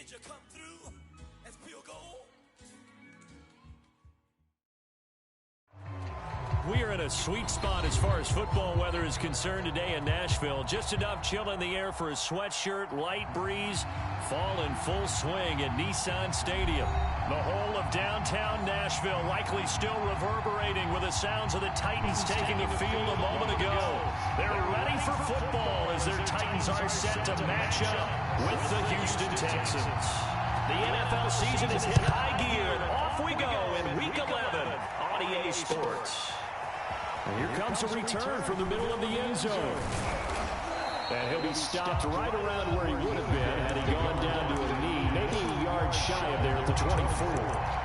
Did you come through as pure gold? We are in a sweet spot as far as football weather is concerned today in Nashville. Just enough chill in the air for a sweatshirt, light breeze, fall in full swing at Nissan Stadium. The whole of downtown Nashville likely still reverberating with the sounds of the Titans taking the field a moment ago. They're ready for football as their Titans are set to match up with the Houston Texans. The NFL season has hit high gear, and off we go in Week 11 on EA Sports. And here comes a return from the middle of the end zone. And he'll be stopped right around where he would have been had he gone down to a knee, maybe a yard shy of there at the 24.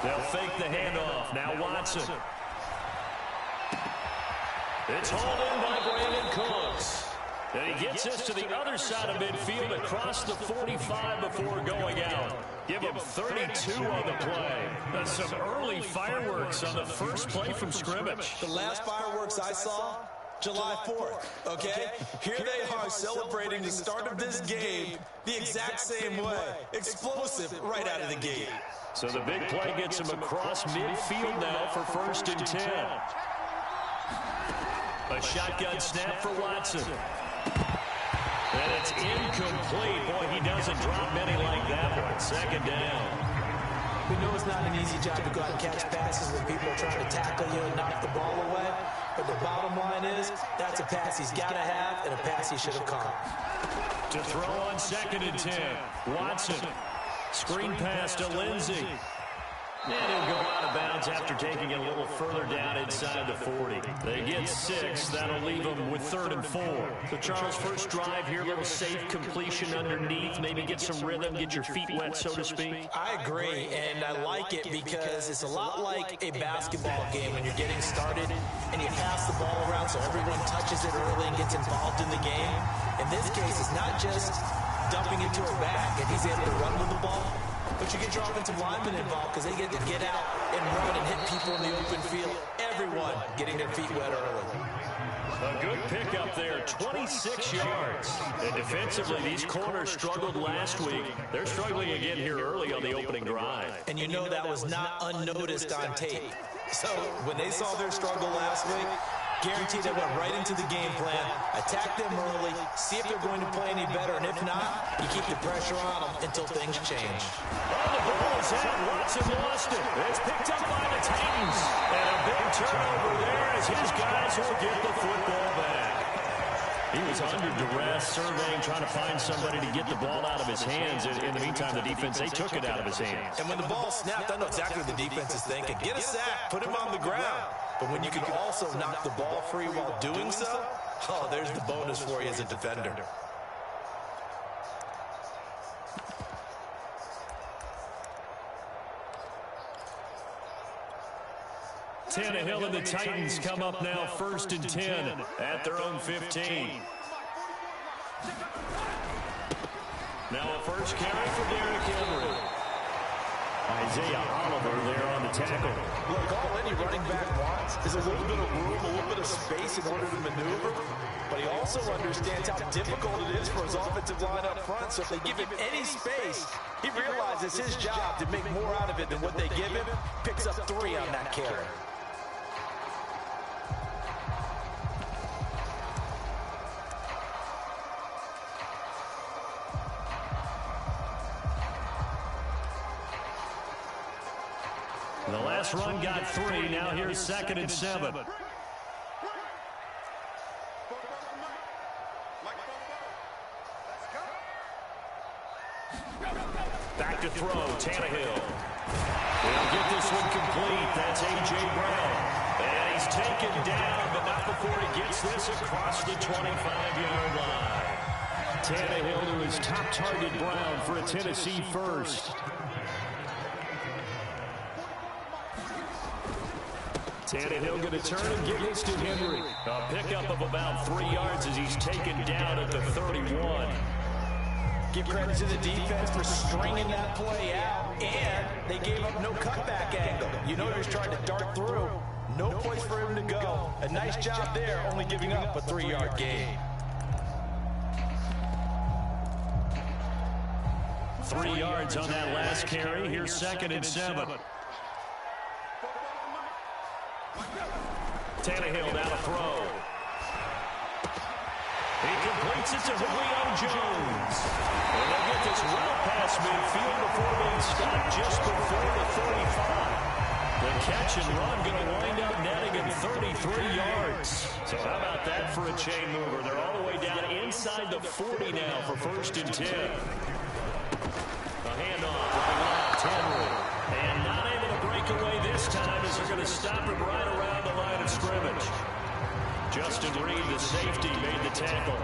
They'll fake the handoff. Now Watson. It's hauled in by Brandon Cooks. And he gets us to the other side of midfield across the 45 before going out. Give him 32 on the play. That's some early fireworks on the first play from scrimmage. The last fireworks I saw, July 4th, okay? Here they are celebrating the start of this game the exact same way. Explosive right out of the gate. So the big play gets him across midfield now for 1st and 10. A shotgun snap for Watson. And it's incomplete. Boy, he doesn't drop many like that one. 2nd down. We know it's not an easy job to go out and catch passes when people are trying to tackle you and knock the ball away. But the bottom line is, that's a pass he's got to have and a pass he should have caught. To throw on 2nd and 10. Watson. Screen pass to Lindsey. And he'll go out of bounds after taking it a little further down inside the 40. They get 6. That'll leave them with 3rd and 4. So, Charles, first drive here, little safe completion underneath. Maybe get some rhythm, get your feet wet, so to speak. I agree, and I like it because it's a lot like a basketball game when you're getting started and you pass the ball around so everyone touches it early and gets involved in the game. In this case, it's not just dumping it to her back and he's able to run with the ball. But you get your offensive linemen involved because they get to get out and run and hit people in the open field. Everyone getting their feet wet early. A good pickup there, 26 yards. And defensively, these corners struggled last week. They're struggling again here early on the opening drive. And you know that was not unnoticed on tape. So when they saw their struggle last week, guaranteed they went right into the game plan, attack them early, see if they're going to play any better, and if not, you keep the pressure on them until things change. Oh, the ball is out. Watson lost it. It's picked up by the Titans. And a big turnover there as his guys will get the football back. He was under duress, surveying, trying to find somebody to get the ball out of his hands. In the meantime, the defense, they took it out of his hands. And when the ball snapped, I know exactly what the defense is thinking. Get a sack, put him on the ground. But when you can also knock the ball free while doing so, oh, there's the bonus for you as a defender. Tannehill and the Titans come up now 1st and 10 at their own 15. Now a first carry for Derrick Henry. Isaiah Oliver there on the tackle. Look, all any running back wants is a little bit of room, a little bit of space in order to maneuver. But he also understands how difficult it is for his offensive line up front. So if they give him any space, he realizes his job to make more out of it than what they give him. Picks up 3 on that carry. The last run got 3. Now here's 2nd and 7. Back to throw, Tannehill. He'll get this one complete. That's A.J. Brown. And he's taken down, but not before he gets this across the 25-yard line. Tannehill to his top target, Brown, for a Tennessee first. Tannehill going to turn and give this to Henry. A pickup of about 3 yards as he's taken down at the 31. Give credit to the defense for stringing that play out, and they gave up no cutback angle. You know he was trying to dart through. No place for him to go. A nice job there, only giving up a 3-yard gain. 3 yards on that last carry. Here's 2nd and 7. Tannehill down a throw. He completes it to Julio Jones. And they'll get this route past midfield before being stopped just before the 35. The catch and run going to wind up netting in 33 yards. So how about that for a chain mover? They're all the way down inside the 40 now for 1st and 10. A handoff right left, Henry. And not able to break away this time as they're going to stop him right around the line of scrimmage. Justin Reed, the safety, made the tackle.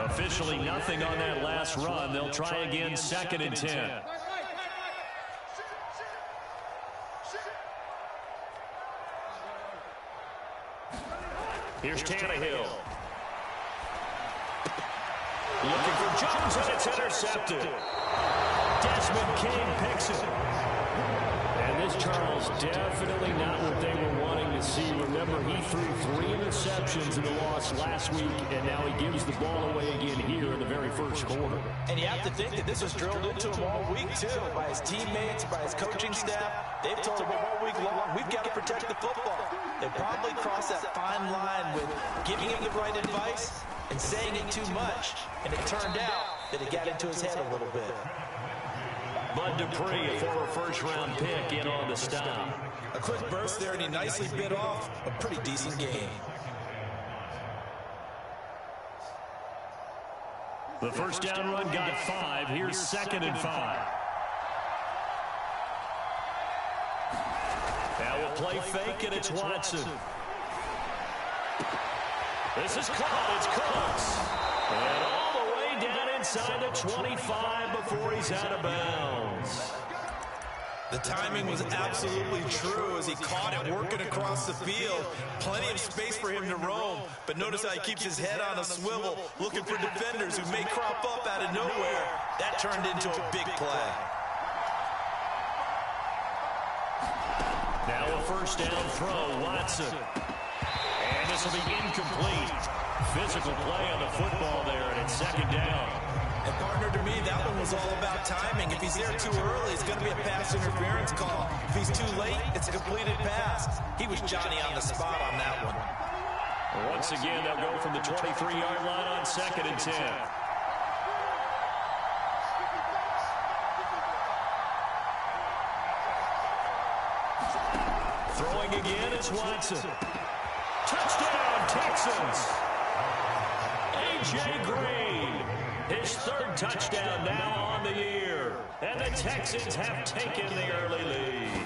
Officially nothing on that last run. They'll try again, 2nd and 10. Here's Tannehill. Looking for Jones, and it's intercepted. Desmond King picks it. And this, Charles, definitely not what they were wanting to see. Remember, he threw 3 interceptions in the loss last week, and now he gives the ball away again here in the very first quarter. And you have to think that this was drilled into him all week, too, by his teammates, by his coaching staff. They've told him all week long, we've got to protect the football. They probably crossed that fine line with giving him the right advice and saying it too much. And it turned out that it got into his head a little bit. Bud Dupree, a former first-round pick, in on the stop. A quick burst there, and he nicely bit off a pretty decent gain. The first down run got 5. Here's 2nd and 5. Now we'll play fake, and it's Watson. This is caught. It's Cooks. And all the way down inside the 25 before he's out of bounds. The timing was absolutely true as he caught it working across the field. Plenty of space for him to roam, but notice how he keeps his head on a swivel, looking for defenders who may crop up out of nowhere. That turned into a big play. Now a first down throw, Watson. And this will be incomplete. Physical play on the football there, and it's 2nd down. And partner, to me, that one was all about timing. If he's there too early, it's going to be a pass interference call. If he's too late, it's a completed pass. He was Johnny on the spot on that one. Once again, they'll go from the 23-yard line on 2nd and 10. Throwing again, it's Watson. Touchdown, Texans. A.J. Green, his 3rd touchdown now on the year. And the Texans have taken the early lead.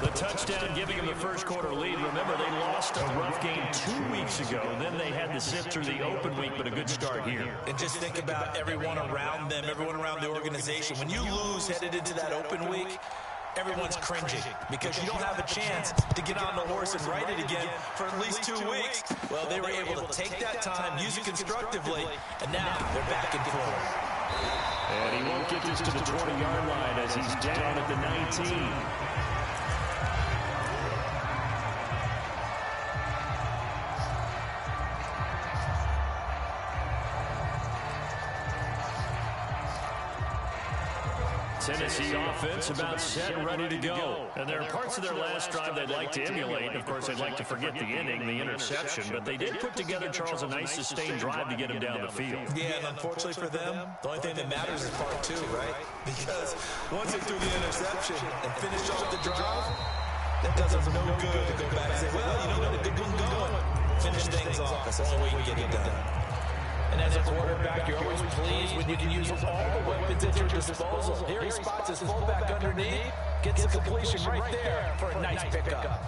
The touchdown giving them the first quarter lead. Remember, they lost a rough game 2 weeks ago. Then they had to sit through the open week, but a good start here. And just think about everyone around them, everyone around the organization. When you lose headed into that open week, everyone's cringing because you don't have a chance to get on the horse and ride it again for at least 2 weeks. Well, they were able to take that time, use it constructively, and now they're back in form. And he won't get this to the 20-yard line as he's down at the 19. Tennessee offense about set and ready to go. And there are parts of their last drive they'd like to emulate. Of course, they'd like to forget the inning, the interception. But they did put together, Charles, a nice sustained drive to get him down the field. Yeah, and unfortunately for them, the only thing that matters is part 2, right? Because once they threw the interception and finished off the drive, that does them no good to go back and say, well, you know what, a good one going. Finish things off. That's the only way you can get it done. And as a quarterback, you're always pleased when you can use all the weapons at your disposal. Here he spots his fullback underneath, gets a completion right there for a nice pickup.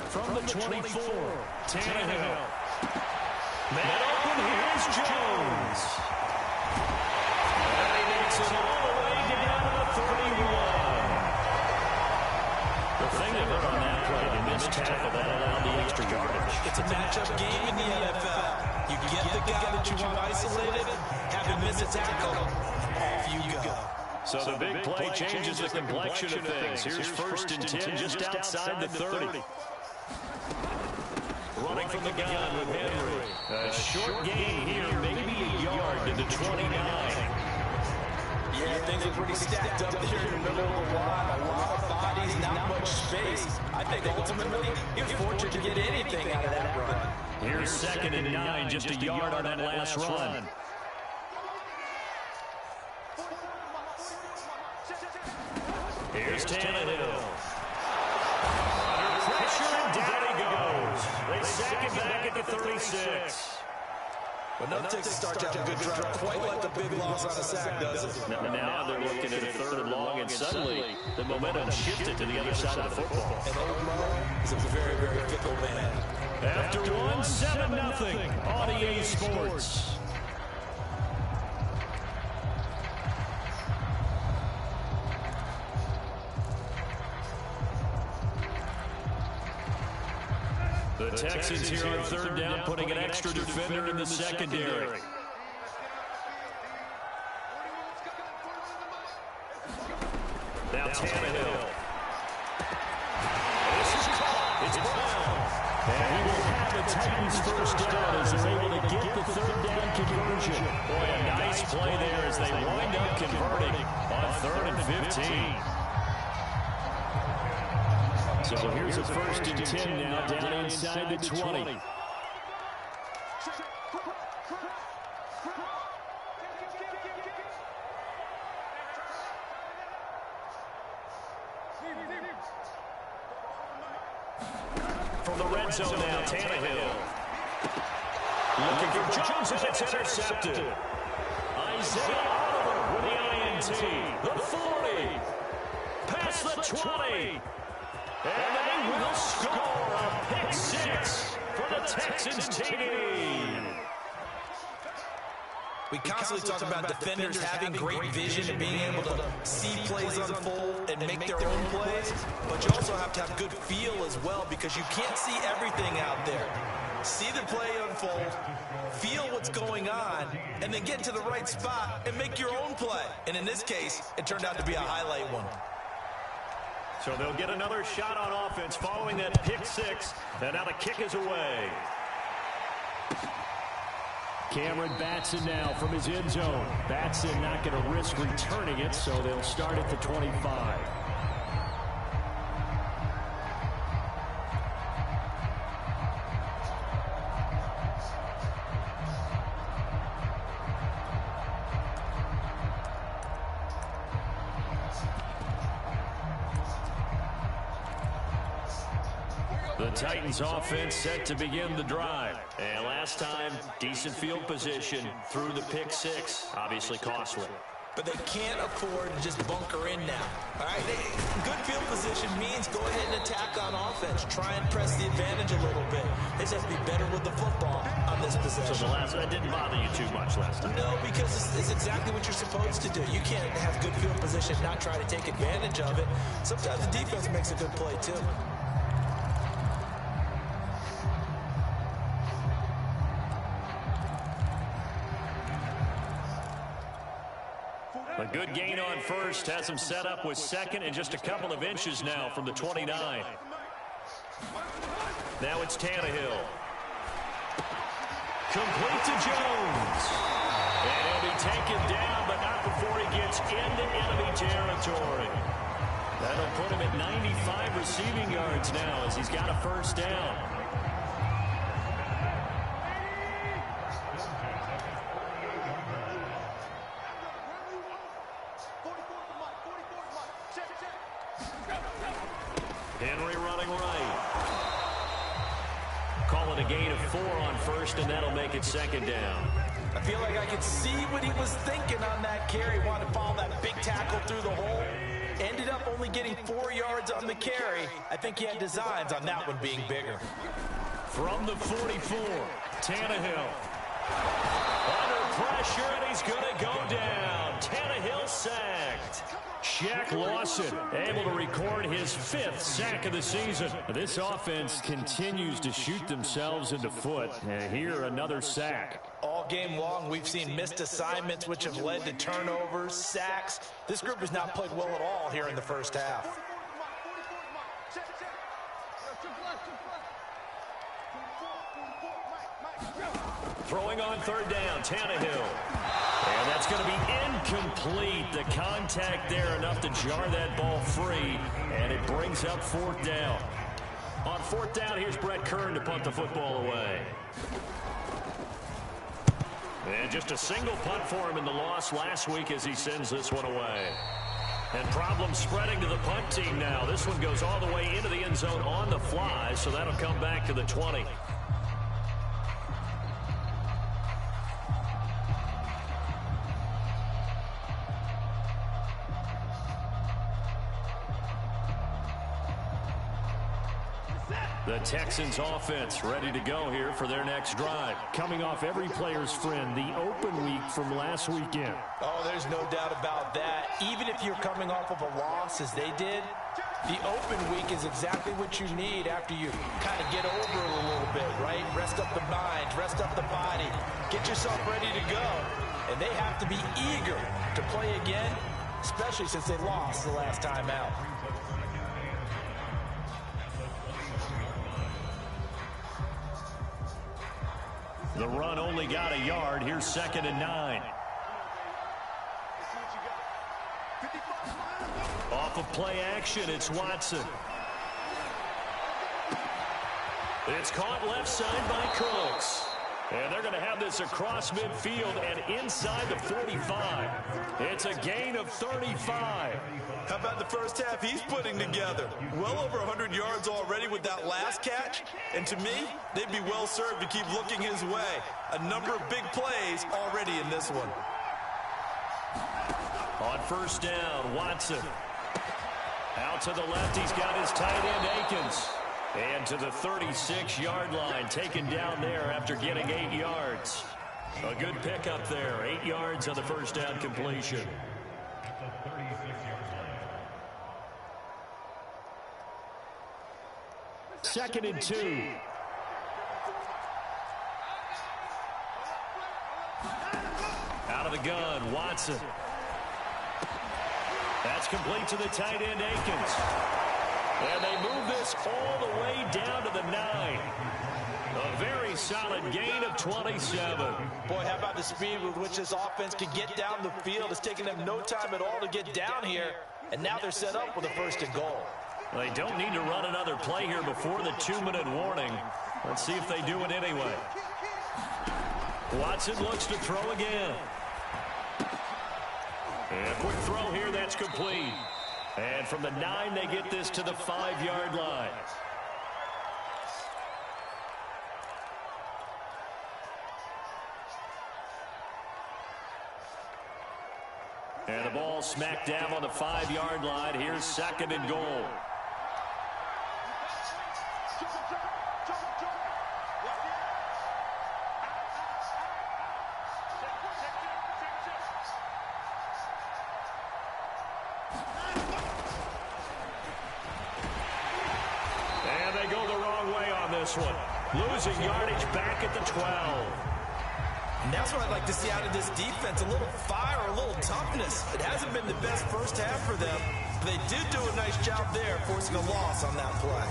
From the 24, Tannehill. Man open, here's Jones. And he makes it all the way down to the 31. The thing that hurt on that play, the missed tackle that allowed the extra yardage. It's a matchup game in the NFL. You get the guy that you want isolated, have him miss a tackle, off you go. So the big play changes the complexion of things. Here's 1st and 10 just outside the 30. Running from the gun with Henry. A short gain here, maybe a yard to the 29. Yeah, things are pretty stacked up there in the middle of the line. A lot of bodies, not much space. I think ultimately he was fortunate to get anything out of that run. Here's 2nd and 9, just a yard on that last run. Here's Tannehill. Under pressure, and down he goes. They sack him back at the 36. But no takes to start out a good drive. Quite like the big loss on a sack, does it? Now they're looking at a 3rd and long, and suddenly the momentum shifted to the other side of the football. And old Mo is a very, very fickle man. After one, 7-0 on EA Sports. The Texans here on 3rd down, putting an extra defender in the secondary. Now Tannehill. This is caught. It's Brown. And he will have the Titans 1st down as they're able to get the 3rd down conversion. Boy, a nice play there as they wind up converting on 3rd and 15. So here's a 1st and 10 now, down inside the 20. From the red zone now, Tannehill. Looking for Jones, and it's intercepted. Isaiah Oliver with the INT. The 40. Past the 20. And they will score a pick 6 for the Texans TD. We constantly talk about defenders having great vision and being able to see plays unfold and make their own plays, but you also have to have good feel as well because you can't see everything out there. See the play unfold, feel what's going on, and then get to the right spot and make your own play. And in this case, it turned out to be a highlight one. So they'll get another shot on offense following that pick 6, and now the kick is away. Cameron Batson now from his end zone. Batson not going to risk returning it, so they'll start at the 25. The Titans offense set to begin the drive. And last time, decent field position through the pick 6. Obviously costly. But they can't afford to just bunker in now. All right, good field position means go ahead and attack on offense. Try and press the advantage a little bit. They just have to be better with the football on this possession. So the last one didn't bother you too much last time? No, because it's exactly what you're supposed to do. You can't have good field position and not try to take advantage of it. Sometimes the defense makes a good play too. A good gain on first, has him set up with 2nd and just a couple of inches now from the 29. Now it's Tannehill. Complete to Jones. And he'll be taken down, but not before he gets into enemy territory. That'll put him at 95 receiving yards now as he's got a 1st down. Henry running right. Call it a gain of 4 on first, and that'll make it second down. I feel like I could see what he was thinking on that carry. Wanted to follow that big tackle through the hole. Ended up only getting 4 yards on the carry. I think he had designs on that one being bigger. From the 44, Tannehill. Under pressure, and he's going to go down. Tannehill sacked. Shaq Lawson able to record his 5th sack of the season. This offense continues to shoot themselves in the foot. And here, another sack. All game long, we've seen missed assignments, which have led to turnovers, sacks. This group has not played well at all here in the first half. Throwing on 3rd down, Tannehill. And that's going to be incomplete. The contact there enough to jar that ball free, and it brings up 4th down. On 4th down, here's Brett Kern to punt the football away. And just a single punt for him in the loss last week as he sends this one away. And problems spreading to the punt team now. This one goes all the way into the end zone on the fly, so that'll come back to the 20. The Texans offense ready to go here for their next drive. Coming off every player's friend, the open week from last weekend. Oh, there's no doubt about that. Even if you're coming off of a loss as they did, the open week is exactly what you need after you kind of get over it a little bit, right? Rest up the mind, rest up the body, get yourself ready to go. And they have to be eager to play again, especially since they lost the last time out. The run only got a yard. Here's 2nd and 9. Off of play action, it's Watson. It's caught left side by Cooks. And they're going to have this across midfield and inside the 45. It's a gain of 35. How about the first half he's putting together? Well over 100 yards already with that last catch. And to me, they'd be well served to keep looking his way. A number of big plays already in this one. On 1st down, Watson. Out to the left, he's got his tight end, Akins. And to the 36-yard line, taken down there after getting 8 yards. A good pickup there, 8 yards on the first down completion. Second and 2. Out of the gun, Watson. That's complete to the tight end, Akins. And they move this all the way down to the 9. A very solid gain of 27. Boy, how about the speed with which this offense can get down the field? It's taken them no time at all to get down here. And now they're set up with a 1st and goal. They don't need to run another play here before the 2-minute warning. Let's see if they do it anyway. Watson looks to throw again. And a quick throw here, that's complete. And from the 9, they get this to the 5-yard line. And the ball smack dab on the 5-yard line. Here's 2nd and goal. And they go the wrong way on this one. Losing yardage back at the 12. And that's what I'd like to see out of this defense. A little fire, a little toughness. It hasn't been the best first half for them. But they did do a nice job there, forcing a loss on that play.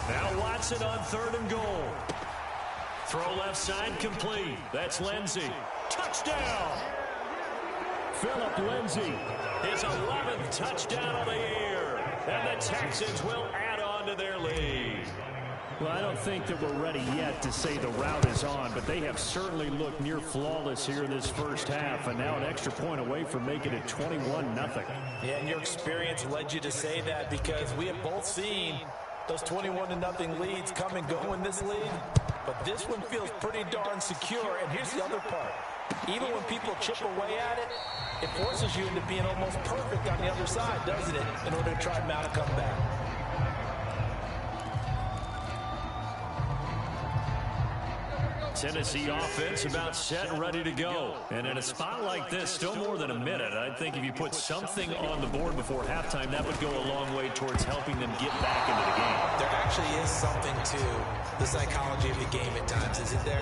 Now Watson on 3rd and goal. Throw left side complete. That's Lindsey. Touchdown! Philip Lindsey. His 11th touchdown of the year. And the Texans will add on to their lead. Well, I don't think that we're ready yet to say the route is on, but they have certainly looked near flawless here in this first half, and now an extra point away from making it 21-0. Yeah, and your experience led you to say that because we have both seen those 21-0 leads come and go in this league. But this one feels pretty darn secure. And here's the other part. Even when people chip away at it, it forces you into being almost perfect on the other side, doesn't it, in order to try and mount a comeback. Tennessee offense about set and ready to go. And in a spot like this, still more than a minute, I think if you put something on the board before halftime, that would go a long way towards helping them get back into the game. There actually is something to the psychology of the game at times, isn't there?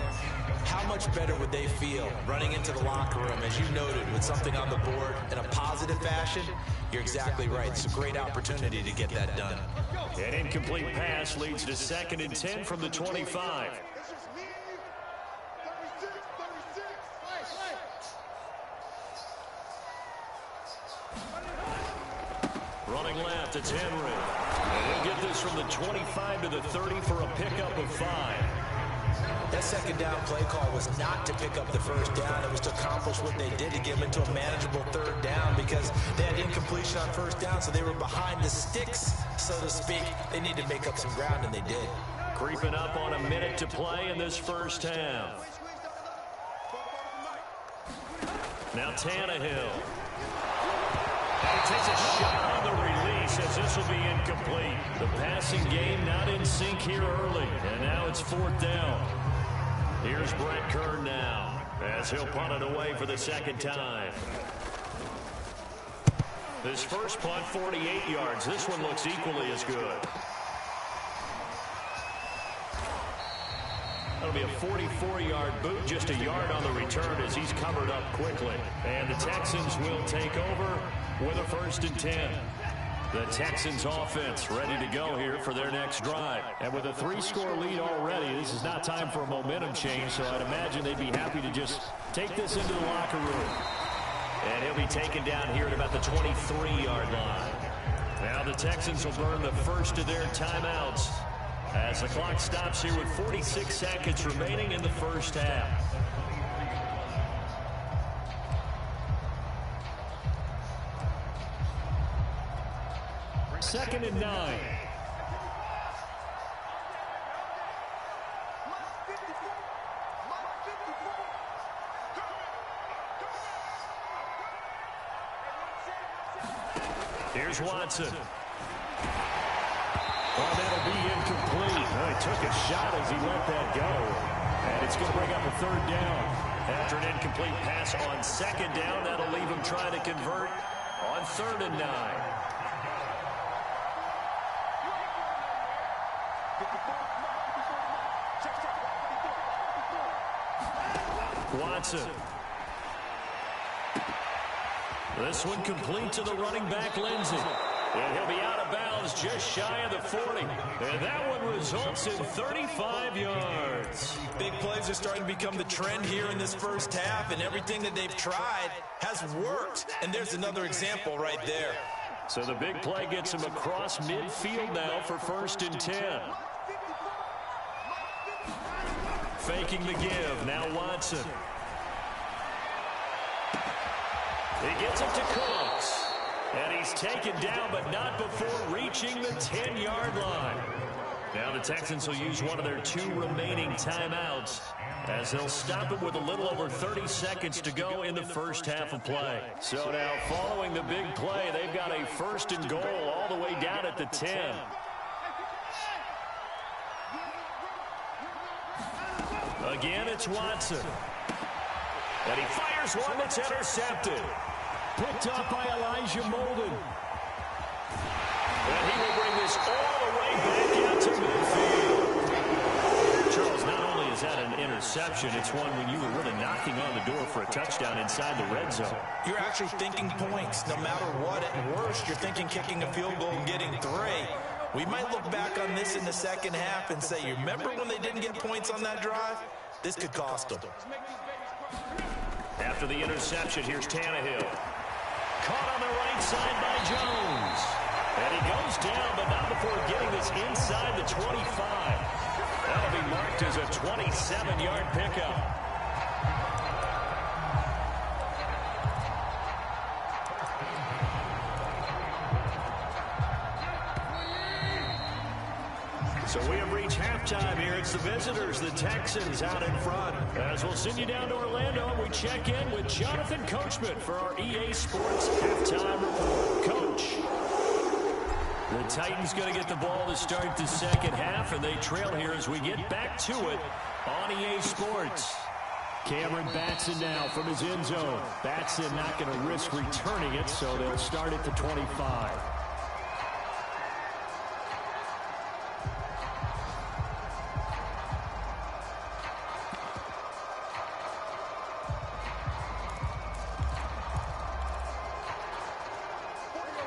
How much better would they feel running into the locker room, as you noted, with something on the board in a positive fashion? You're exactly right. It's a great opportunity to get that done. An incomplete pass leads to 2nd and 10 from the 25. Running left, it's Henry. And he'll get this from the 25 to the 30 for a pickup of 5. That second down play call was not to pick up the first down. It was to accomplish what they did to get them into a manageable 3rd down because they had incompletion on 1st down, so they were behind the sticks, so to speak. They needed to make up some ground, and they did. Creeping up on a minute to play in this first half. Now Tannehill. And he takes a shot on the release as this will be incomplete. The passing game not in sync here early. And now it's 4th down. Here's Brett Kern now as he'll punt it away for the 2nd time. This first punt, 48 yards. This one looks equally as good. That'll be a 44-yard boot, just a yard on the return as he's covered up quickly. And the Texans will take over with a 1st and 10. The Texans offense ready to go here for their next drive. And with a 3-score lead already, this is not time for a momentum change, so I'd imagine they'd be happy to just take this into the locker room. And he'll be taken down here at about the 23-yard line. Now the Texans will burn the first of their timeouts as the clock stops here with 46 seconds remaining in the first half. Second and 9. Here's Watson. Well, that'll be incomplete. He took a shot as he let that go. And it's going to bring up a 3rd down. After an incomplete pass on 2nd down, that'll leave him trying to convert on 3rd and 9. Watson. This one complete to the running back, Lindsey. And he'll be out of bounds just shy of the 40. And that one results in 35 yards. Big plays are starting to become the trend here in this first half, and everything that they've tried has worked. And there's another example right there. So the big play gets him across midfield now for 1st and 10. Faking the give. Now Watson. He gets it to Cooks. And he's taken down, but not before reaching the 10-yard line. Now the Texans will use one of their 2 remaining timeouts as they'll stop it with a little over 30 seconds to go in the first half of play. So now following the big play, they've got a 1st and goal all the way down at the 10. Again, it's Watson. And he fires one that's intercepted. Picked up by Elijah Molden. And he will bring this all the way back out to midfield. Charles, not only is that an interception, it's one when you were really knocking on the door for a touchdown inside the red zone. You're actually thinking points. No matter what, at worst, you're thinking kicking a field goal and getting 3. We might look back on this in the second half and say, you remember when they didn't get points on that drive? This could cost them. After the interception, here's Tannehill. Caught on the right side by Jones. And he goes down, but not before getting this inside the 25. That'll be marked as a 27-yard pickup. So we have reached halftime here. It's the visitors, the Texans, out in front. As we'll send you down to Orlando, we check in with Jonathan Coachman for our EA Sports halftime report. Coach. The Titans going to get the ball to start the second half, and they trail here as we get back to it on EA Sports. Cameron Batson now from his end zone. Batson not going to risk returning it, so they'll start at the 25.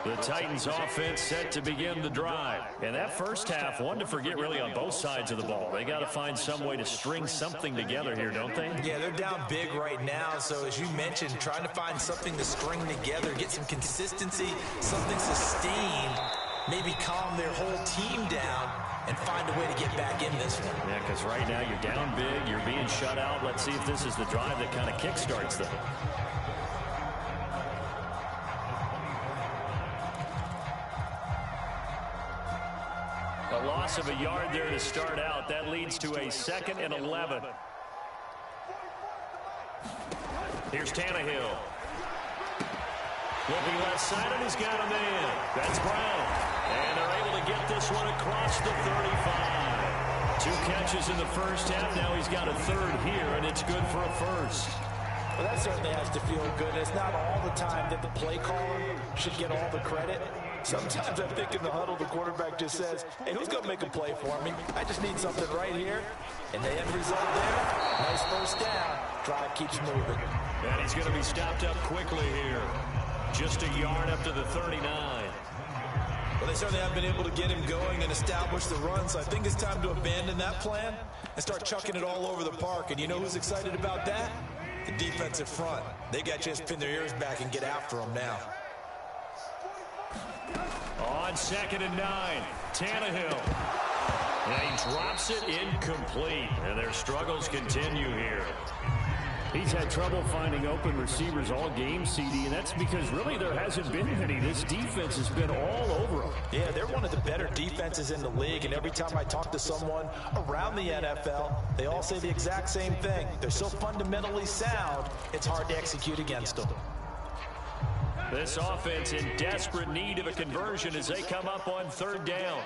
The Titans offense set to begin the drive. And that first half, one to forget really on both sides of the ball. They got to find some way to string something together here, don't they? Yeah, they're down big right now. So as you mentioned, trying to find something to string together, get some consistency, something sustained, maybe calm their whole team down and find a way to get back in this one. Yeah, because right now you're down big, you're being shut out. Let's see if this is the drive that kind of kickstarts them. A loss of a yard there to start out. That leads to a 2nd and 11. Here's Tannehill. Looking left side, and he's got a man. That's Brown. And they're able to get this one across the 35. 2 catches in the first half. Now he's got a third here, and it's good for a first. Well, that certainly has to feel good. It's not all the time that the play caller should get all the credit. Sometimes I think in the huddle, the quarterback just says, hey, who's going to make a play for me? I just need something right here. And the end result there, nice first down. Drive keeps moving. And he's going to be stopped up quickly here. Just a yard up to the 39. Well, they certainly haven't been able to get him going and establish the run, so I think it's time to abandon that plan and start chucking it all over the park. And you know who's excited about that? The defensive front. They got to just pin their ears back and get after him now. On 2nd and 9, Tannehill. And he drops it incomplete. And their struggles continue here. He's had trouble finding open receivers all game, CD, and that's because really there hasn't been any. This defense has been all over them. Yeah, they're one of the better defenses in the league, and every time I talk to someone around the NFL, they all say the exact same thing. They're so fundamentally sound, it's hard to execute against them. This offense in desperate need of a conversion as they come up on 3rd down.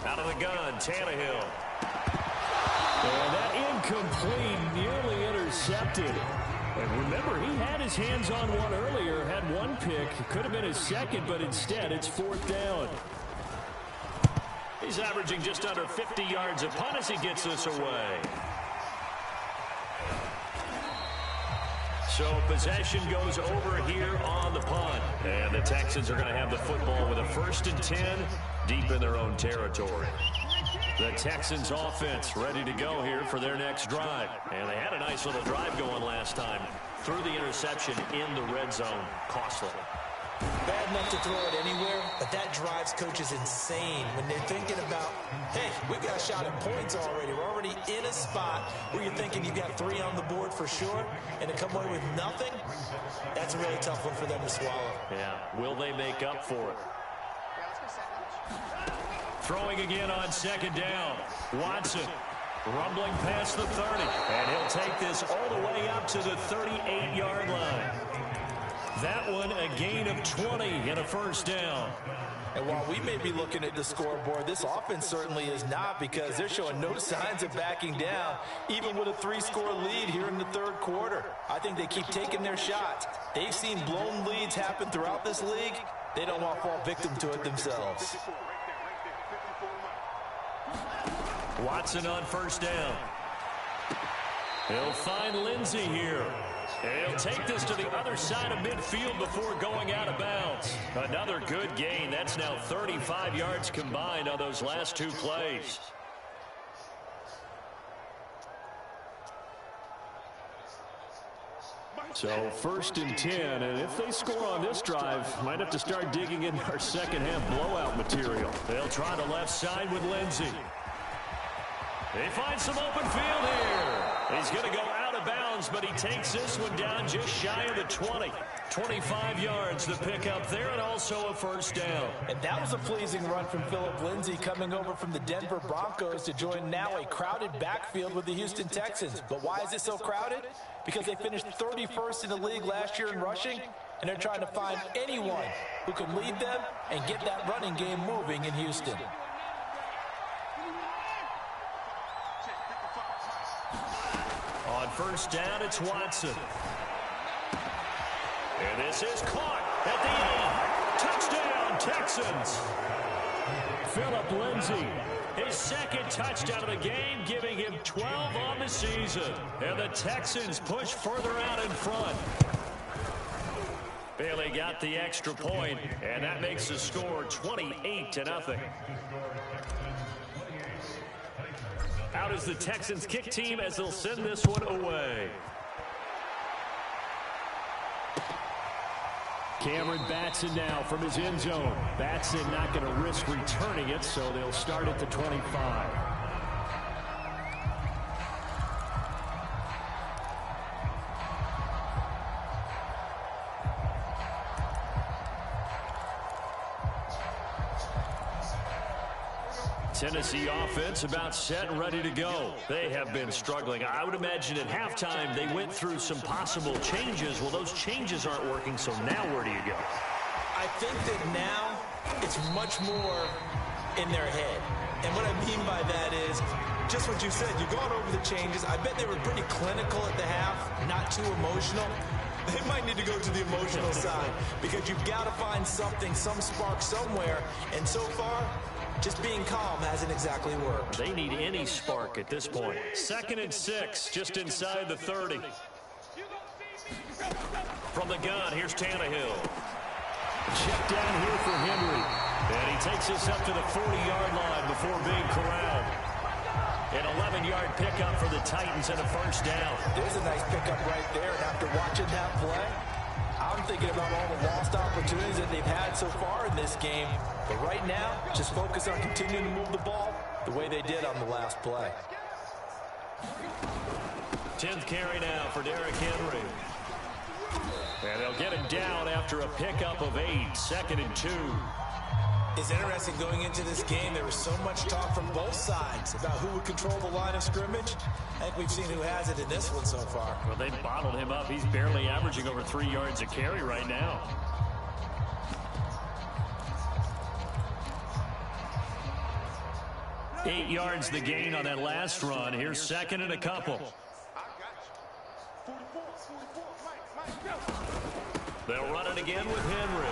Out of the gun, Tannehill. And that incomplete, nearly intercepted. And remember, he had his hands on one earlier, had one pick. Could have been his second, but instead it's 4th down. He's averaging just under 50 yards a punt as he gets this away. So possession goes over here on the punt. And the Texans are going to have the football with a 1st and 10 deep in their own territory. The Texans offense ready to go here for their next drive. And they had a nice little drive going last time. Threw the interception in the red zone. Costly. Bad enough to throw it anywhere, but that drives coaches insane when they're thinking about, hey, we got a shot at points already. We're already in a spot where you're thinking you got 3 on the board for sure, and to come away with nothing, that's a really tough one for them to swallow. Yeah, will they make up for it? Throwing again on 2nd down. Watson rumbling past the 30, and he'll take this all the way up to the 38-yard line. That one a gain of 20 and a 1st down. And while we may be looking at the scoreboard, this offense certainly is not, because they're showing no signs of backing down, even with a 3-score lead here in the 3rd quarter. I think they keep taking their shots. They've seen blown leads happen throughout this league. They don't want to fall victim to it themselves. Watson on 1st down. He'll find Lindsey here. He'll take this to the other side of midfield before going out of bounds. Another good gain. That's now 35 yards combined on those last 2 plays. So 1st and 10, and if they score on this drive, might have to start digging in our second half blowout material. They'll try the left side with Lindsey. They find some open field here. He's going to go out of bounds, but he takes this one down just shy of the 20. 25 yards to pick up there, and also a 1st down. And that was a pleasing run from Phillip Lindsay, coming over from the Denver Broncos to join now a crowded backfield with the Houston Texans. But why is it so crowded? Because they finished 31st in the league last year in rushing, and they're trying to find anyone who can lead them and get that running game moving in Houston. On 1st down, it's Watson. And this is caught at the 8. Touchdown, Texans. Phillip Lindsay, his 2nd touchdown of the game, giving him 12 on the season. And the Texans push further out in front. Bailey got the extra point, and that makes the score 28-0. Out is the Texans kick team as they'll send this one away. Cameron Batson now from his end zone. Batson not going to risk returning it, so they'll start at the 25. Tennessee offense about set and ready to go. They have been struggling. I would imagine at halftime they went through some possible changes. Well, those changes aren't working, so now where do you go? I think that now it's much more in their head. And what I mean by that is just what you said. You've gone over the changes. I bet they were pretty clinical at the half, not too emotional. They might need to go to the emotional side because you've got to find something, some spark somewhere. And so far, just being calm hasn't exactly worked. They need any spark at this point. 2nd and 6, just inside the 30. From the gun, here's Tannehill. Check down here for Henry. And he takes us up to the 40-yard line before being corralled. An 11-yard pickup for the Titans and a 1st down. There's a nice pickup right there. And after watching that play, I'm thinking about all the lost opportunities that they've had so far in this game. But right now, just focus on continuing to move the ball the way they did on the last play. 10th carry now for Derrick Henry. And they'll get him down after a pickup of 8. 2nd and 2. It's interesting going into this game. There was so much talk from both sides about who would control the line of scrimmage. I think we've seen who has it in this one so far. Well, they bottled him up. He's barely averaging over 3 yards a carry right now. Eight yards the gain on that last run. Here's 2nd and a couple. They'll run it again with Henry.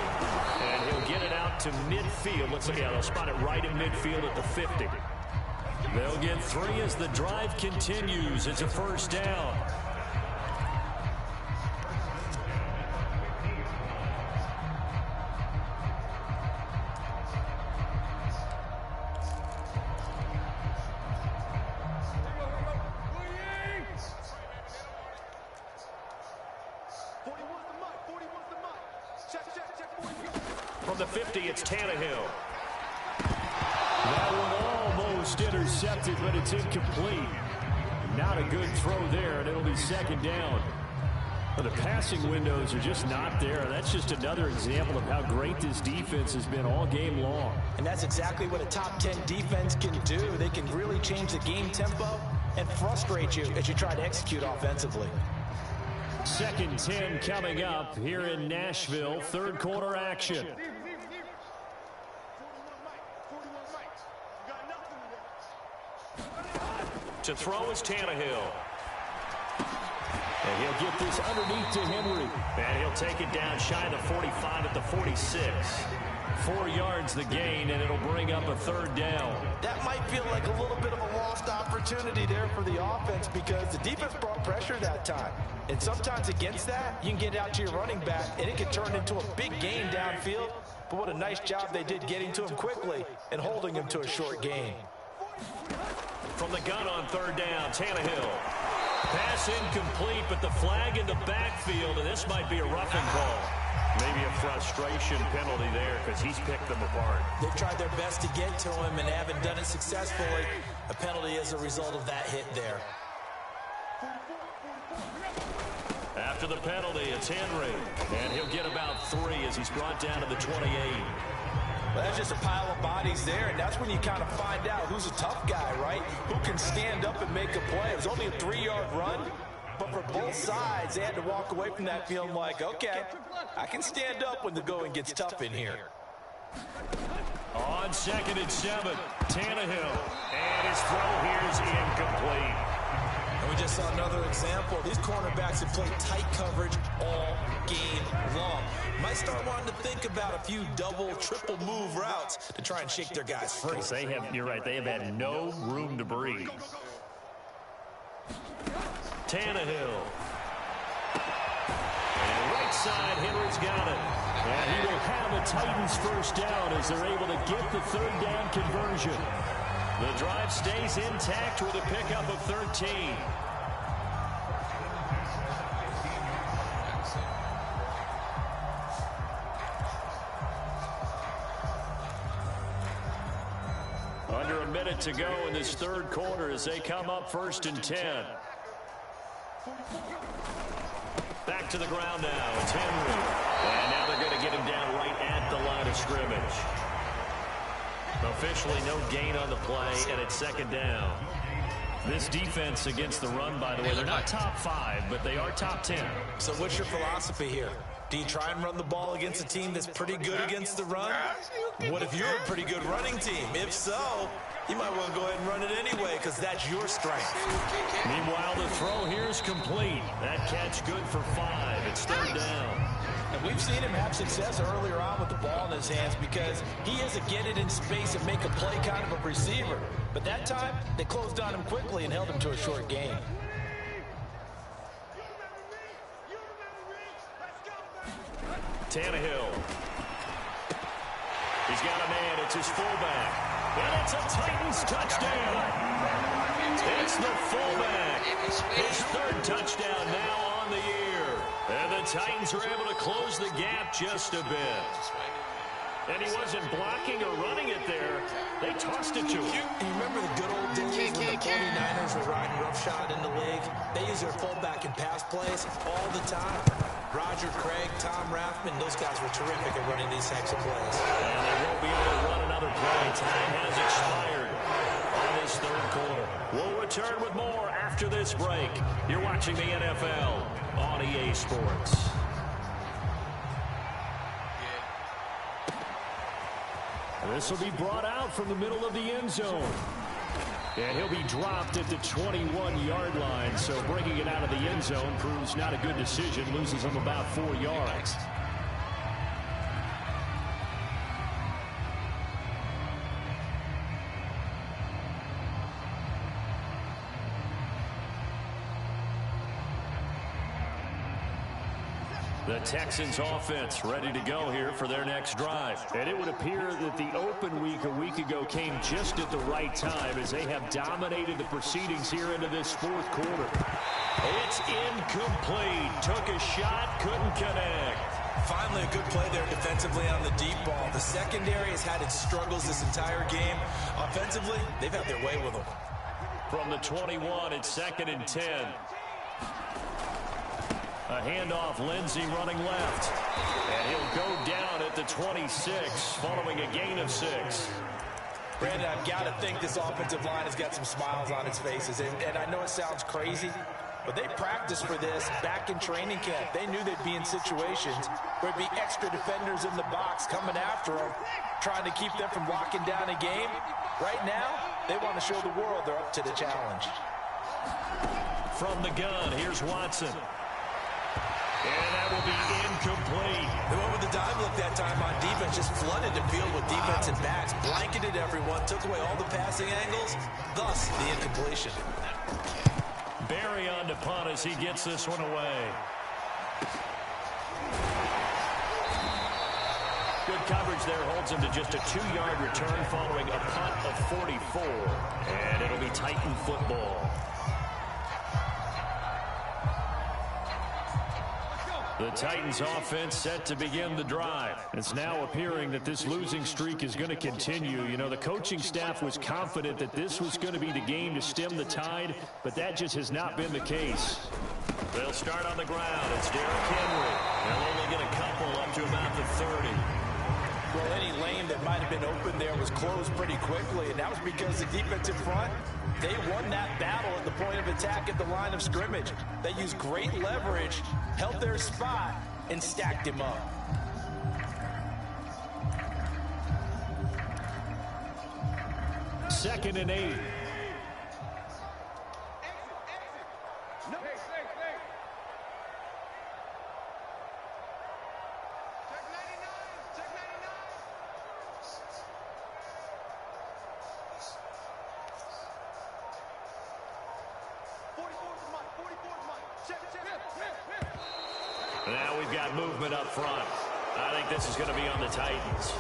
And he'll get it out to midfield. Looks like they'll spot it right in midfield at the 50. They'll get 3 as the drive continues. It's a 1st down. From the 50, it's Tannehill. That one almost intercepted, but it's incomplete. Not a good throw there, and it'll be 2nd down. Well, the passing windows are just not there. That's just another example of how great this defense has been all game long. And that's exactly what a top 10 defense can do. They can really change the game tempo and frustrate you as you try to execute offensively. 2nd 10 coming up here in Nashville. 3rd quarter action. To throw is Tannehill. And he'll get this underneath to Henry. And he'll take it down shy of the 45 at the 46. 4 yards the gain, and it'll bring up a 3rd down. That might feel like a little bit of a lost opportunity there for the offense because the defense brought pressure that time. And sometimes against that, you can get out to your running back, and it can turn into a big gain downfield. But what a nice job they did getting to him quickly and holding him to a short gain. From the gun on 3rd down, Tannehill. Pass incomplete, but the flag in the backfield, and this might be a roughing call. Maybe a frustration penalty there because he's picked them apart. They've tried their best to get to him and haven't done it successfully. A penalty as a result of that hit there. After the penalty, it's Henry. And he'll get about 3 as he's brought down to the 28. Well, that's just a pile of bodies there, and that's when you kind of find out who's a tough guy, right? Who can stand up and make a play. It was only a 3-yard run, but for both sides, they had to walk away from that feeling like, okay, I can stand up when the going gets tough in here. On 2nd and 7, Tannehill. And his throw here is incomplete. And we just saw another example. These cornerbacks have played tight coverage all game long. Might start wanting to think about a few double, triple move routes to try and shake their guys free. You're right, they have had no room to breathe. Tannehill. And right side, Henry's got it. And he will have a Titans first down as they're able to get the 3rd down conversion. The drive stays intact with a pickup of 13. Under a minute to go in this 3rd quarter as they come up 1st and 10. Back to the ground now. It's Henry. And now they're going to get him down right at the line of scrimmage. Officially no gain on the play, and it's 2nd down. This defense against the run, by the way, they're not top 5, but they are top 10. So what's your philosophy here? Do you try and run the ball against a team that's pretty good against the run? What if you're a pretty good running team? If so, you might want to go ahead and run it anyway because that's your strength. Meanwhile, the throw here is complete. That catch good for 5. It's 3rd down. And we've seen him have success earlier on with the ball in his hands because he is a get it in space and make a play kind of a receiver. But that time, they closed on him quickly and held him to a short gain. Tannehill. He's got a man. It's his fullback. And it's a Titans touchdown. It's the fullback. His 3rd touchdown now on the year. And the Titans are able to close the gap just a bit. And he wasn't blocking or running it there. They tossed it to him. You remember the good old days when the 49ers were riding roughshod in the league? They use their fullback in pass plays all the time. Roger Craig, Tom Rathman, those guys were terrific at running these types of plays. And they won't be able to run another play. Time has expired on this 3rd quarter. We'll return with more after this break. You're watching the NFL on EA Sports. This will be brought out from the middle of the end zone. And he'll be dropped at the 21-yard line. So bringing it out of the end zone proves not a good decision. Loses him about 4 yards. The Texans offense ready to go here for their next drive. And it would appear that the open week a week ago came just at the right time as they have dominated the proceedings here into this 4th quarter. It's incomplete. Took a shot, couldn't connect. Finally a good play there defensively on the deep ball. The secondary has had its struggles this entire game. Offensively, they've had their way with them. From the 21, it's 2nd and 10. A handoff, Lindsey running left. And he'll go down at the 26 following a gain of 6. Brandon, I've got to think this offensive line has got some smiles on its faces. And I know it sounds crazy, but they practiced for this back in training camp. They knew they'd be in situations where there'd be extra defenders in the box coming after them, trying to keep them from locking down a game. Right now, they want to show the world they're up to the challenge. From the gun, here's Watson. And that will be incomplete. They went with the dive look that time on defense, just flooded the field with defensive backs, blanketed everyone, took away all the passing angles, thus the incompletion. Barry on to punt as he gets this one away. Good coverage there, holds him to just a 2-yard return following a punt of 44. And it'll be Titan football. The Titans offense set to begin the drive. It's now appearing that this losing streak is going to continue. You know, the coaching staff was confident that this was going to be the game to stem the tide, but that just has not been the case. They'll start on the ground. It's Derrick Henry. They'll only get a couple up to about the 30. Well, any lane that might have been open there was closed pretty quickly, and that was because the defensive front, they won that battle at the point of attack at the line of scrimmage. They used great leverage, held their spot, and stacked him up. Second and 8. Now we've got movement up front. I think this is going to be on the Titans.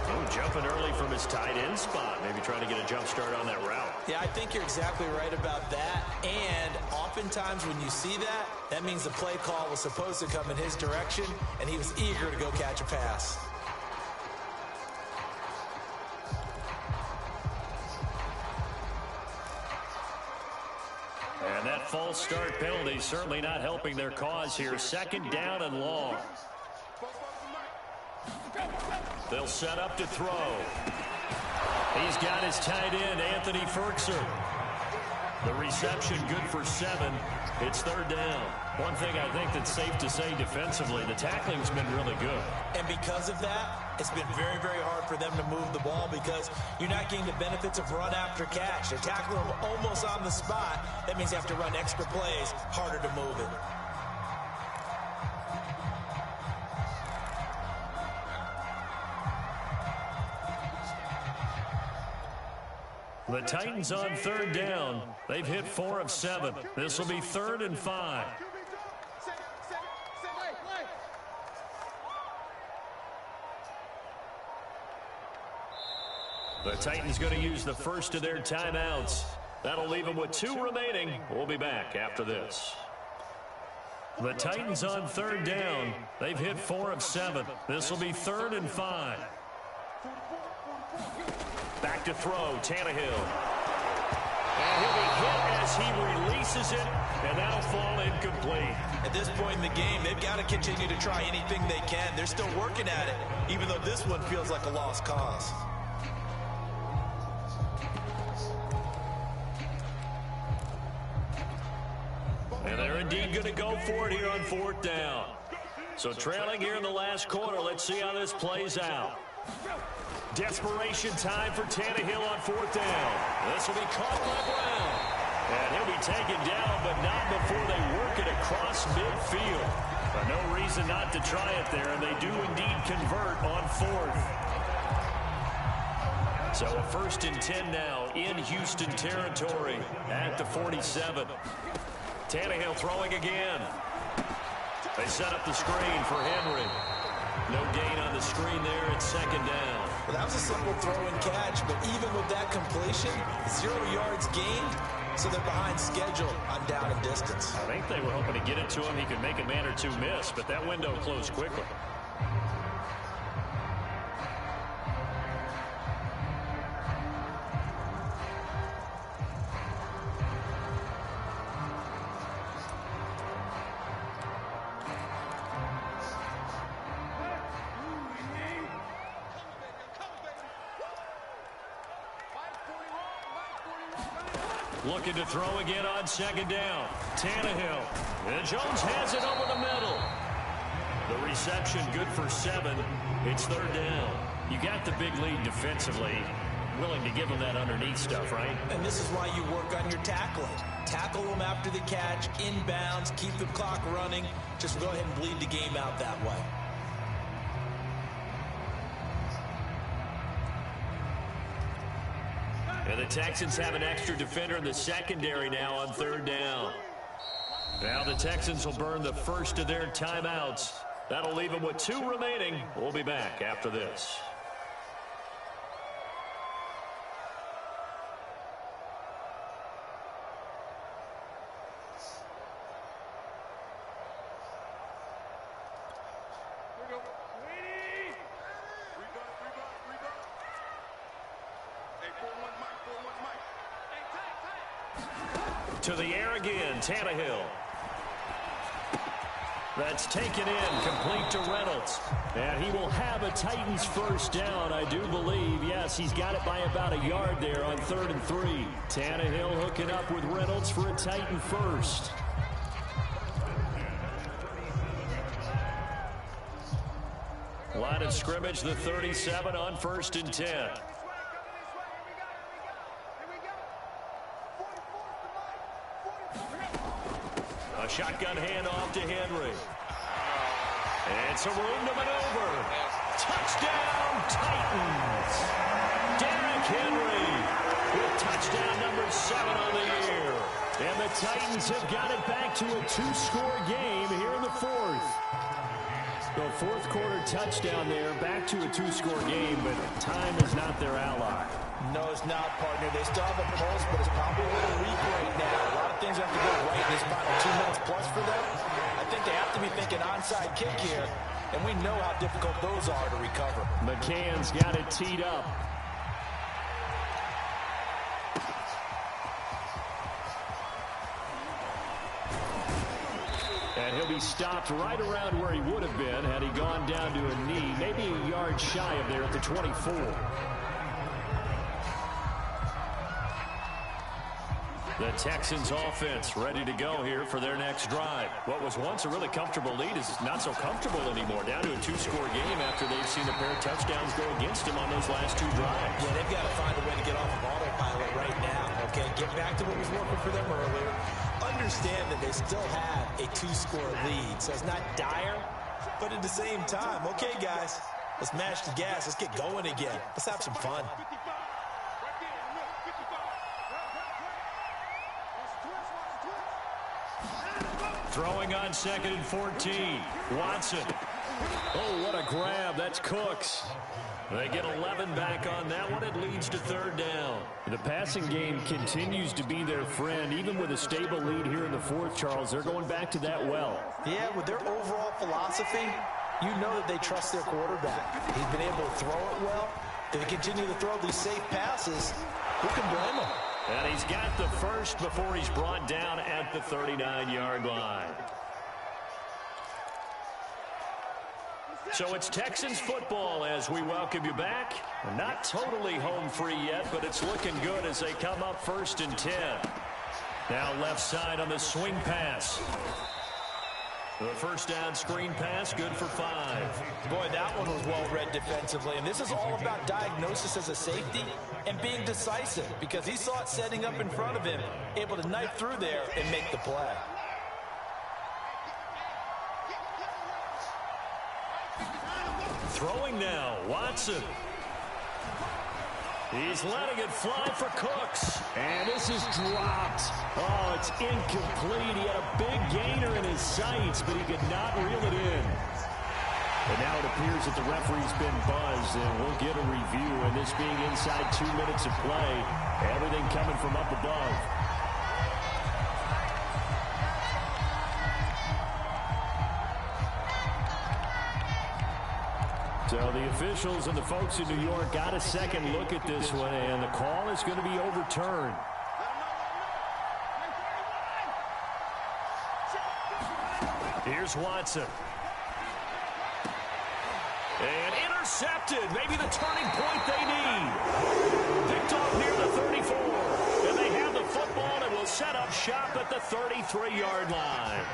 Oh, jumping early from his tight end spot. Maybe trying to get a jump start on that route. Yeah, I think you're exactly right about that. And oftentimes when you see that, that means the play call was supposed to come in his direction, and he was eager to go catch a pass. And that false start penalty certainly not helping their cause here. Second down and long. They'll set up to throw. He's got his tight end, Anthony Ferguson. The reception good for 7. It's third down. One thing I think that's safe to say defensively, the tackling's been really good. And because of that, it's been very, very hard for them to move the ball because you're not getting the benefits of run after catch. They're tackling them almost on the spot. That means you have to run extra plays, harder to move it. The Titans on third down. They've hit 4 of 7. This will be 3rd and 5. The Titans going to use the first of their timeouts. That'll leave them with 2 remaining. We'll be back after this. The Titans on third down. They've hit 4 of 7. This will be 3rd and 5. Back to throw, Tannehill. And he'll be hit as he releases it, and that'll fall incomplete. At this point in the game, they've got to continue to try anything they can. They're still working at it, even though this one feels like a lost cause. And they're indeed going to go for it here on 4th down. So trailing here in the last quarter, let's see how this plays out. Desperation time for Tannehill on 4th down. This will be caught by Brown. And he'll be taken down, but not before they work it across midfield. But no reason not to try it there, and they do indeed convert on 4th. So a 1st and 10 now in Houston territory at the 47. Tannehill throwing again. They set up the screen for Henry. No gain on the screen there. It's 2nd down. Well, that was a simple throw and catch, but even with that completion, 0 yards gained, so they're behind schedule on down and distance. I think they were hoping to get it to him. He could make a man or 2 miss, but that window closed quickly. Looking to throw again on 2nd down. Tannehill. And Jones has it over the middle. The reception good for 7. It's 3rd down. You got the big lead defensively. Willing to give them that underneath stuff, right? And this is why you work on your tackling. Tackle them after the catch, inbounds, keep the clock running. Just go ahead and bleed the game out that way. And the Texans have an extra defender in the secondary now on 3rd down. Now the Texans will burn the first of their timeouts. That'll leave them with 2 remaining. We'll be back after this. To the air again, Tannehill. That's taken in, complete to Reynolds. And he will have a Titans first down, I do believe. Yes, he's got it by about a yard there on 3rd and 3. Tannehill hooking up with Reynolds for a Titan first. Line of scrimmage, the 37 on 1st and 10. A shotgun handoff to Henry. And some room to maneuver. Touchdown, Titans. Derrick Henry with touchdown number 7 on the year. And the Titans have got it back to a 2-score game here in the 4th. The 4th quarter touchdown there, back to a 2-score game, but time is not their ally. No, it's not, partner. They still have a pulse, but it's probably a little weak right now. A lot of things have to go right in this final 2 minutes plus for them. I think they have to be thinking onside kick here, and we know how difficult those are to recover. McCann's got it teed up. And he'll be stopped right around where he would have been had he gone down to a knee, maybe a yard shy of there at the 24. The Texans offense ready to go here for their next drive. What was once a really comfortable lead is not so comfortable anymore. Down to a 2-score game after they've seen a pair of touchdowns go against them on those last 2 drives. Yeah, they've got to find a way to get off of autopilot right now. Okay, get back to what was working for them earlier. Understand that they still have a 2-score lead, so it's not dire, but at the same time, okay, guys, let's mash the gas. Let's get going again. Let's have some fun. Throwing on 2nd and 14. Watson. Oh, what a grab. That's Cooks. They get 11 back on that one. It leads to 3rd down. The passing game continues to be their friend. Even with a stable lead here in the 4th, Charles, they're going back to that well. Yeah, with their overall philosophy, you know that they trust their quarterback. He's been able to throw it well. They continue to throw these safe passes. Who can blame him? And he's got the first before he's brought down at the 39-yard line. So it's Texans football as we welcome you back. Not totally home free yet, but it's looking good as they come up 1st and 10. Now left side on the swing pass. The first down screen pass, good for 5. Boy, that one was well read defensively. And this is all about diagnosis as a safety and being decisive, because he saw it setting up in front of him, able to knife through there and make the play. Throwing now, Watson. He's letting it fly for Cooks. And this is dropped. Oh, it's incomplete. He had a big gainer in his sights, but he could not reel it in. And now it appears that the referee's been buzzed, and we'll get a review. And this being inside 2 minutes of play, everything coming from up above. So the officials and the folks in New York got a second look at this one, and the call is going to be overturned. Here's Watson. And intercepted. Maybe the turning point they need. Picked off near the 34. And they have the football and will set up shop at the 33-yard line.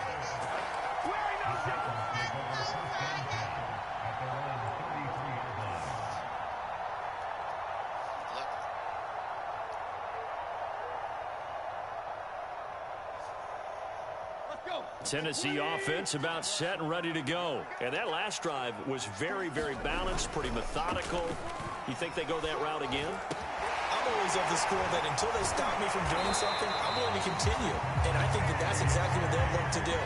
Tennessee offense about set and ready to go. And that last drive was very, very balanced, pretty methodical. You think they go that route again? I'm always of the school that until they stop me from doing something, I'm willing to continue. And I think that that's exactly what they'll look to do.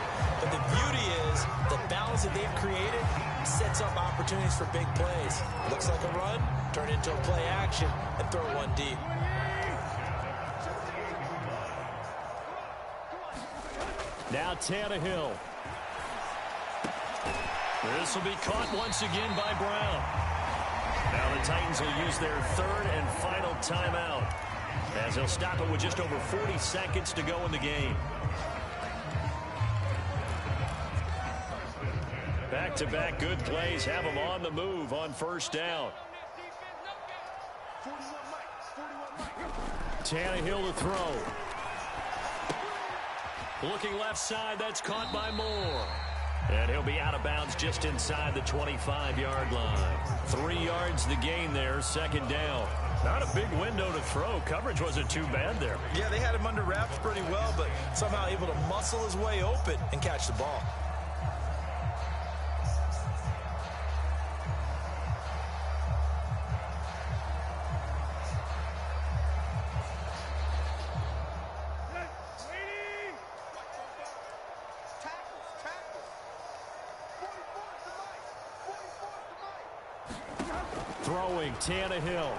But the beauty is the balance that they've created sets up opportunities for big plays. Looks like a run, turn into a play action, and throw one deep. Now Tannehill. This will be caught once again by Brown. Now the Titans will use their third and final timeout, as they'll stop it with just over 40 seconds to go in the game. Back-to-back good plays have them on the move on first down. Tannehill to throw. Looking left side, that's caught by Moore. And he'll be out of bounds just inside the 25-yard line. 3 yards the gain there, second down. Not a big window to throw. Coverage wasn't too bad there. Yeah, they had him under wraps pretty well, but somehow able to muscle his way open and catch the ball. Throwing, Tannehill.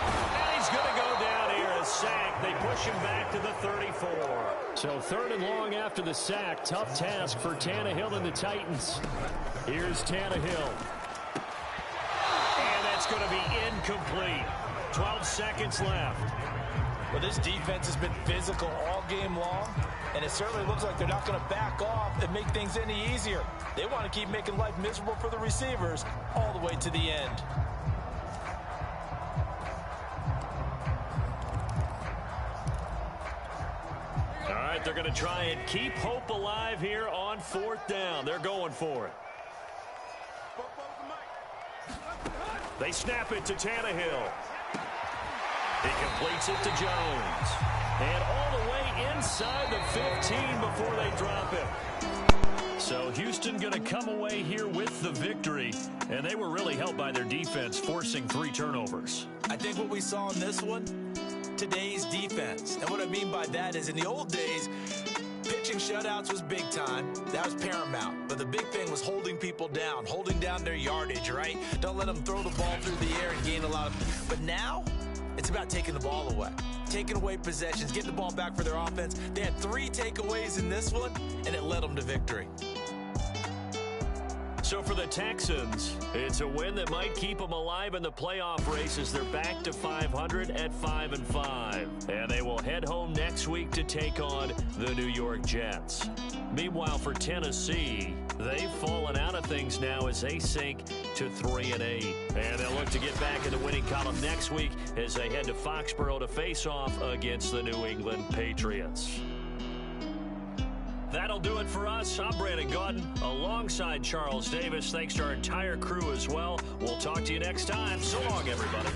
And he's going to go down here, a sack. They push him back to the 34. So third and long after the sack. Tough task for Tannehill and the Titans. Here's Tannehill. And that's going to be incomplete. 12 seconds left. Well, this defense has been physical all game long, and it certainly looks like they're not going to back off and make things any easier. They want to keep making life miserable for the receivers all the way to the end. All right, they're going to try and keep hope alive here on fourth down. They're going for it. They snap it to Tannehill. He completes it to Jones. And all the way inside the 15 before they drop him. So Houston going to come away here with the victory. And they were really helped by their defense, forcing 3 turnovers. I think what we saw in this one, today's defense. And what I mean by that is in the old days, pitching shutouts was big time. That was paramount. But the big thing was holding people down, holding down their yardage, right? Don't let them throw the ball through the air and gain a lot of... But now, it's about taking the ball away. Taking away possessions, getting the ball back for their offense. They had 3 takeaways in this one, and it led them to victory. So for the Texans, it's a win that might keep them alive in the playoff race as they're back to 500 at 5-5. And they will head home next week to take on the New York Jets. Meanwhile, for Tennessee, they've fallen out of things now as they sink to 3-8. And they'll look to get back in the winning column next week as they head to Foxborough to face off against the New England Patriots. That'll do it for us. I'm Brandon Gaudin alongside Charles Davis. Thanks to our entire crew as well. We'll talk to you next time. So long, everybody.